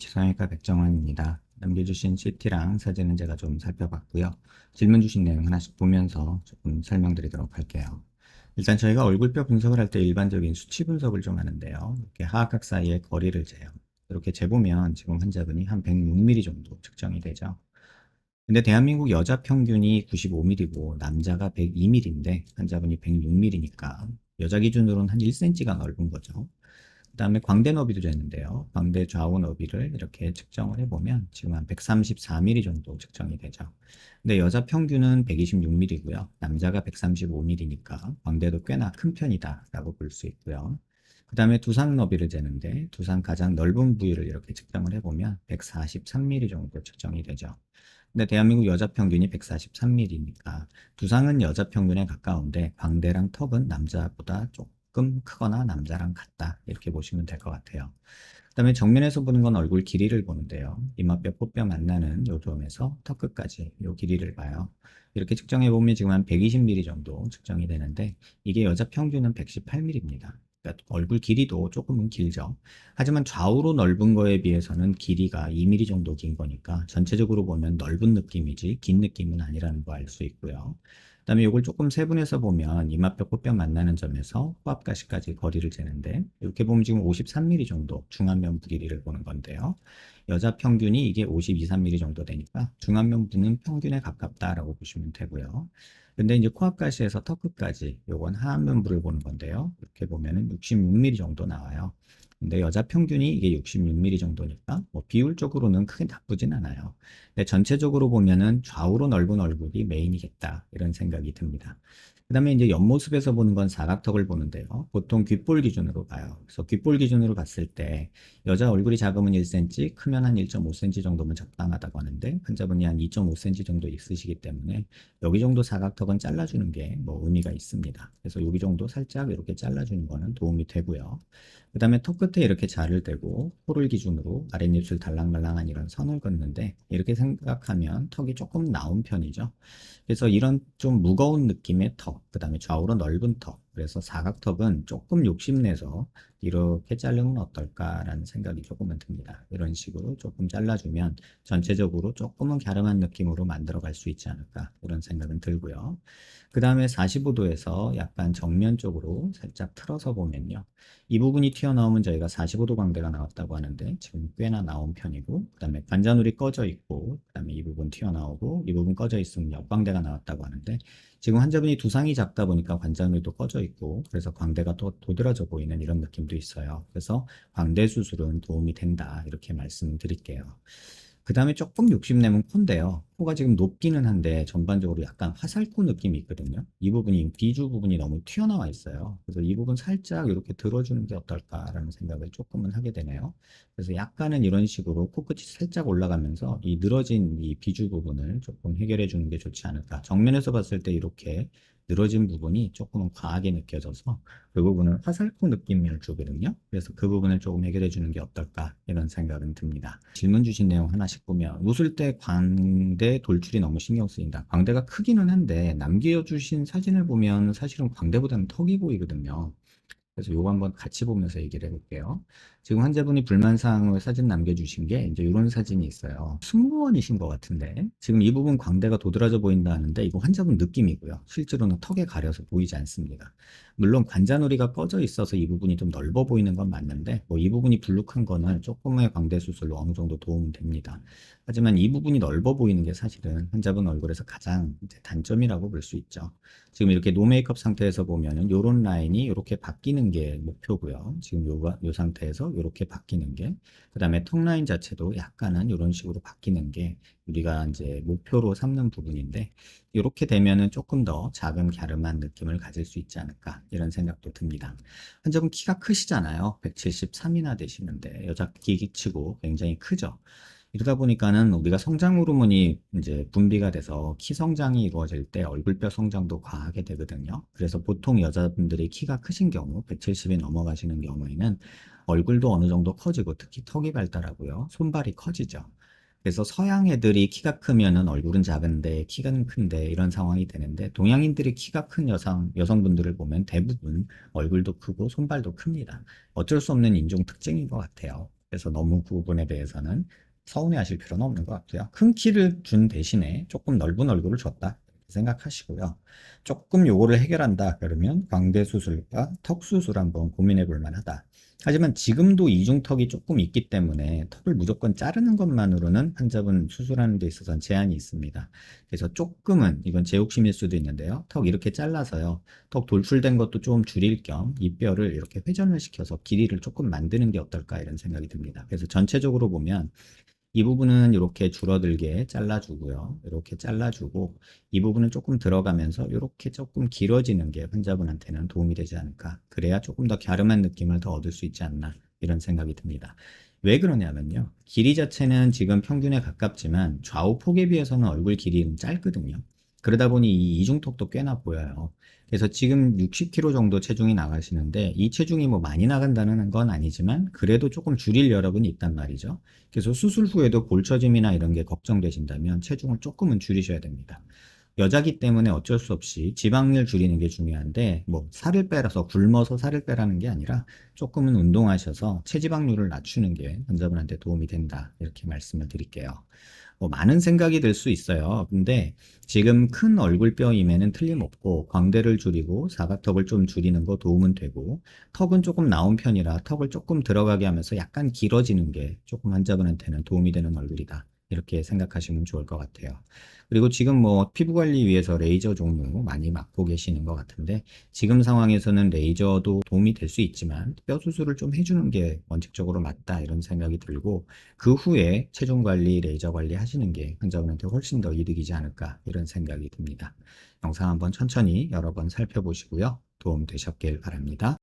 치성형외과 백정환입니다. 남겨주신 CT랑 사진은 제가 좀 살펴봤고요. 질문 주신 내용 하나씩 보면서 조금 설명드리도록 할게요. 일단 저희가 얼굴뼈 분석을 할 때 일반적인 수치 분석을 좀 하는데요. 이렇게 하악각 사이의 거리를 재요. 이렇게 재보면 지금 환자분이 한 106mm 정도 측정이 되죠. 근데 대한민국 여자 평균이 95mm고 남자가 102mm인데 환자분이 106mm니까 여자 기준으로는 한 1cm가 넓은 거죠. 그 다음에 광대 너비도 되는데요. 광대 좌우 너비를 이렇게 측정을 해보면 지금 한 134mm 정도 측정이 되죠. 근데 여자 평균은 126mm고요. 남자가 135mm니까 광대도 꽤나 큰 편이다 라고 볼 수 있고요. 그 다음에 두상 너비를 재는데 두상 가장 넓은 부위를 이렇게 측정을 해보면 143mm 정도 측정이 되죠. 근데 대한민국 여자 평균이 143mm니까 두상은 여자 평균에 가까운데 광대랑 턱은 남자보다 조금 크거나 남자랑 같다 이렇게 보시면 될 것 같아요. 그 다음에 정면에서 보는 건 얼굴 길이를 보는데요. 이마뼈 코뼈 만나는 요 점에서 턱 끝까지 요 길이를 봐요. 이렇게 측정해 보면 지금 한 120mm 정도 측정이 되는데 이게 여자 평균은 118mm입니다. 그러니까 얼굴 길이도 조금은 길죠. 하지만 좌우로 넓은 거에 비해서는 길이가 2mm 정도 긴 거니까 전체적으로 보면 넓은 느낌이지 긴 느낌은 아니라는 거 알 수 있고요. 그다음에 이걸 조금 세분해서 보면 이마뼈 코뼈 만나는 점에서 코앞가시까지 거리를 재는데 이렇게 보면 지금 53mm 정도 중안면부 길이를 보는 건데요. 여자 평균이 이게 52, 3mm 정도 되니까 중안면부는 평균에 가깝다라고 보시면 되고요. 근데 이제 코앞가시에서 턱 끝까지 요건 하안면부를 보는 건데요. 이렇게 보면은 66mm 정도 나와요. 근데 여자 평균이 이게 66mm 정도니까 뭐 비율적으로는 크게 나쁘진 않아요. 근데 전체적으로 보면은 좌우로 넓은 얼굴이 메인이겠다 이런 생각이 듭니다. 그 다음에 이제 옆모습에서 보는 건 사각턱을 보는데요. 보통 귓볼 기준으로 봐요. 그래서 귓볼 기준으로 봤을 때 여자 얼굴이 작으면 1cm, 크면 한 1.5cm 정도면 적당하다고 하는데 환자분이 한 2.5cm 정도 있으시기 때문에 여기 정도 사각턱은 잘라주는 게 뭐 의미가 있습니다. 그래서 여기 정도 살짝 이렇게 잘라주는 거는 도움이 되고요. 그 다음에 턱 끝에 이렇게 자를 대고 코를 기준으로 아랫입술 달랑말랑한 이런 선을 긋는데 이렇게 생각하면 턱이 조금 나온 편이죠. 그래서 이런 좀 무거운 느낌의 턱, 그 다음에 좌우로 넓은 턱, 그래서 사각턱은 조금 욕심내서 이렇게 자르면 어떨까라는 생각이 조금은 듭니다. 이런 식으로 조금 잘라주면 전체적으로 조금은 갸름한 느낌으로 만들어갈 수 있지 않을까 이런 생각은 들고요. 그 다음에 45도에서 약간 정면 쪽으로 살짝 틀어서 보면요. 이 부분이 튀어나오면 저희가 45도 광대가 나왔다고 하는데 지금 꽤나 나온 편이고 그 다음에 관자놀이 꺼져 있고 그 다음에 이 부분 튀어나오고 이 부분 꺼져 있으면 옆광대가 나왔다고 하는데 지금 환자분이 두상이 작다 보니까 관자놀이도 꺼져 있고 그래서 광대가 또 도드라져 보이는 이런 느낌도 있어요. 그래서 광대 수술은 도움이 된다 이렇게 말씀드릴게요. 그 다음에 조금 욕심내면 코인데요. 코가 지금 높기는 한데 전반적으로 약간 화살코 느낌이 있거든요. 이 부분이 비주 부분이 너무 튀어나와 있어요. 그래서 이 부분 살짝 이렇게 들어주는 게 어떨까라는 생각을 조금은 하게 되네요. 그래서 약간은 이런 식으로 코끝이 살짝 올라가면서 이 늘어진 이 비주 부분을 조금 해결해 주는 게 좋지 않을까. 정면에서 봤을 때 이렇게 늘어진 부분이 조금은 과하게 느껴져서 그 부분은 화살코 느낌을 주거든요. 그래서 그 부분을 조금 해결해 주는 게 어떨까 이런 생각은 듭니다. 질문 주신 내용 하나씩 보면 웃을 때 광대 돌출이 너무 신경 쓰인다. 광대가 크기는 한데 남겨주신 사진을 보면 사실은 광대보다는 턱이 보이거든요. 그래서 요거 한번 같이 보면서 얘기를 해볼게요. 지금 환자분이 불만사항을 사진 남겨주신 게 이제 이런 사진이 있어요. 승무원이신 것 같은데 지금 이 부분 광대가 도드라져 보인다 하는데 이거 환자분 느낌이고요. 실제로는 턱에 가려서 보이지 않습니다. 물론 관자놀이가 꺼져 있어서 이 부분이 좀 넓어 보이는 건 맞는데 뭐 이 부분이 불룩한 거는 조금의 광대 수술로 어느 정도 도움은 됩니다. 하지만 이 부분이 넓어 보이는 게 사실은 환자분 얼굴에서 가장 이제 단점이라고 볼 수 있죠. 지금 이렇게 노 메이크업 상태에서 보면은 요런 라인이 이렇게 바뀌는 게 목표고요. 지금 요 상태에서 이렇게 바뀌는 게, 그 다음에 턱 라인 자체도 약간은 이런 식으로 바뀌는 게 우리가 이제 목표로 삼는 부분인데, 이렇게 되면은 조금 더 작은 갸름한 느낌을 가질 수 있지 않을까 이런 생각도 듭니다. 환자분 키가 크시잖아요. 173이나 되시는데 여자 키치고 굉장히 크죠. 이러다 보니까는 우리가 성장 호르몬이 이제 분비가 돼서 키 성장이 이루어질 때 얼굴뼈 성장도 과하게 되거든요. 그래서 보통 여자분들이 키가 크신 경우, 170이 넘어가시는 경우에는 얼굴도 어느 정도 커지고 특히 턱이 발달하고요. 손발이 커지죠. 그래서 서양 애들이 키가 크면은 얼굴은 작은데 키가 큰데 이런 상황이 되는데 동양인들이 키가 큰 여성분들을 보면 대부분 얼굴도 크고 손발도 큽니다. 어쩔 수 없는 인종 특징인 것 같아요. 그래서 너무 그 부분에 대해서는 서운해하실 필요는 없는 것 같고요. 큰 키를 준 대신에 조금 넓은 얼굴을 줬다 이렇게 생각하시고요. 조금 요거를 해결한다 그러면 광대 수술과 턱 수술 한번 고민해 볼 만하다. 하지만 지금도 이중턱이 조금 있기 때문에 턱을 무조건 자르는 것만으로는 환자분 수술하는 데 있어서는 제한이 있습니다. 그래서 조금은 이건 제 욕심일 수도 있는데요. 턱 이렇게 잘라서요. 턱 돌출된 것도 좀 줄일 겸 이 뼈를 이렇게 회전을 시켜서 길이를 조금 만드는 게 어떨까 이런 생각이 듭니다. 그래서 전체적으로 보면 이 부분은 이렇게 줄어들게 잘라주고요. 이렇게 잘라주고 이 부분은 조금 들어가면서 이렇게 조금 길어지는 게 환자분한테는 도움이 되지 않을까. 그래야 조금 더 갸름한 느낌을 더 얻을 수 있지 않나 이런 생각이 듭니다. 왜 그러냐면요. 길이 자체는 지금 평균에 가깝지만 좌우 폭에 비해서는 얼굴 길이는 짧거든요. 그러다 보니 이 이중턱도 꽤나 보여요. 그래서 지금 60kg 정도 체중이 나가시는데 이 체중이 뭐 많이 나간다는 건 아니지만 그래도 조금 줄일 여력은 있단 말이죠. 그래서 수술 후에도 볼처짐이나 이런 게 걱정되신다면 체중을 조금은 줄이셔야 됩니다. 여자기 때문에 어쩔 수 없이 지방을 줄이는 게 중요한데 뭐 살을 빼라서 굶어서 살을 빼라는 게 아니라 조금은 운동하셔서 체지방률을 낮추는 게 환자분한테 도움이 된다 이렇게 말씀을 드릴게요. 뭐 많은 생각이 들 수 있어요. 근데 지금 큰 얼굴뼈임에는 틀림없고 광대를 줄이고 사각턱을 좀 줄이는 거 도움은 되고 턱은 조금 나온 편이라 턱을 조금 들어가게 하면서 약간 길어지는 게 조금 환자분한테는 도움이 되는 얼굴이다. 이렇게 생각하시면 좋을 것 같아요. 그리고 지금 뭐 피부 관리 위해서 레이저 종류 많이 맞고 계시는 것 같은데 지금 상황에서는 레이저도 도움이 될 수 있지만 뼈 수술을 좀 해주는 게 원칙적으로 맞다 이런 생각이 들고 그 후에 체중 관리, 레이저 관리 하시는 게 환자분한테 훨씬 더 이득이지 않을까 이런 생각이 듭니다. 영상 한번 천천히 여러 번 살펴보시고요. 도움 되셨길 바랍니다.